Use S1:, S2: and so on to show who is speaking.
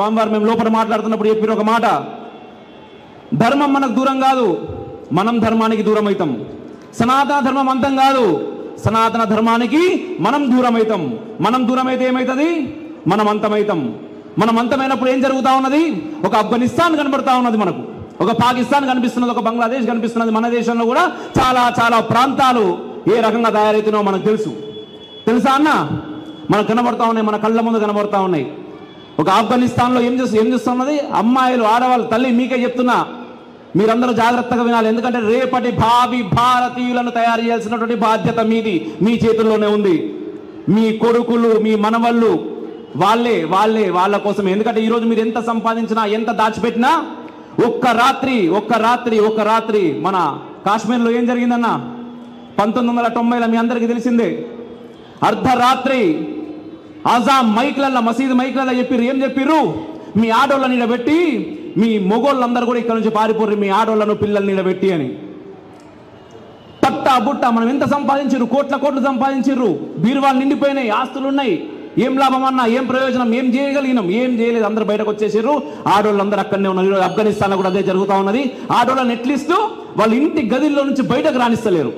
S1: స్వామివారు మేము లోపల మాట్లాడుతున్నప్పుడు చెప్పిన ఒక మాట, ధర్మం మనకు దూరం కాదు, మనం ధర్మానికి దూరం అవుతాం. సనాతన ధర్మం అంతం కాదు, సనాతన ధర్మానికి మనం దూరం అవుతాం. మనం దూరం అయితే ఏమవుతుంది? మనం అంతమవుతాం. మనం అంతమైనప్పుడు ఏం జరుగుతూ ఉన్నది? ఒక ఆఫ్ఘనిస్తాన్ కనబడతా ఉన్నది, మనకు ఒక పాకిస్తాన్ కనిపిస్తున్నది, ఒక బంగ్లాదేశ్ కనిపిస్తున్నది. మన దేశంలో కూడా చాలా చాలా ప్రాంతాలు ఏ రకంగా తయారవుతున్నాయో మనకు తెలుసా అన్న? మనకు కనబడతా ఉన్నాయి, మన కళ్ళ ముందు కనబడతా ఉన్నాయి. ఒక ఆఫ్ఘనిస్తాన్లో ఏం చూస్తున్నది? అమ్మాయిలు, ఆడవాళ్ళు. తల్లి మీకే చెప్తున్నా, మీరందరూ జాగ్రత్తగా వినాలి. ఎందుకంటే రేపటి భావి భారతీయులను తయారు చేయాల్సినటువంటి బాధ్యత మీది, మీ చేతుల్లోనే ఉంది. మీ కొడుకులు, మీ మనవళ్ళు వాళ్ళ కోసం. ఎందుకంటే ఈరోజు మీరు ఎంత సంపాదించినా, ఎంత దాచిపెట్టినా, ఒక్క రాత్రి మన కాశ్మీర్లో ఏం జరిగిందన్న? 1990లో మీ అందరికీ తెలిసిందే. అర్ధరాత్రి ఆజాం మైక్లల్లో, మసీదు మైక్లల్లో ఏం చెప్పిర్రు? మీ ఆడోళ్ళని నిలబెట్టి, మీ మొగోళ్ళందరూ కూడా ఇక్కడ నుంచి పారిపోర్రు, మీ ఆడోళ్ళను పిల్లల్ని నిలబెట్టి అని. పట్టా బుట్ట మనం ఎంత సంపాదించిర్రు? కోట్లు సంపాదించిర్రు. బీరువాళ్ళు నిండిపోయినాయి, ఆస్తులున్నాయి. ఏం లాభం అన్నా? ఏం ప్రయోజనం? ఏం చేయగలిగినాం? ఏం చేయలేదు. అందరూ బయటకు వచ్చేసారు. ఆడోళ్ళందరూ అక్కడనే ఉన్నారు. ఆఫ్ఘనిస్తాన్లో కూడా అదే జరుగుతూ ఉన్నది. ఆడోళ్ళని ఎట్లిస్తూ వాళ్ళ ఇంటి గదిలో నుంచి బయటకు రాణిస్తలేరు.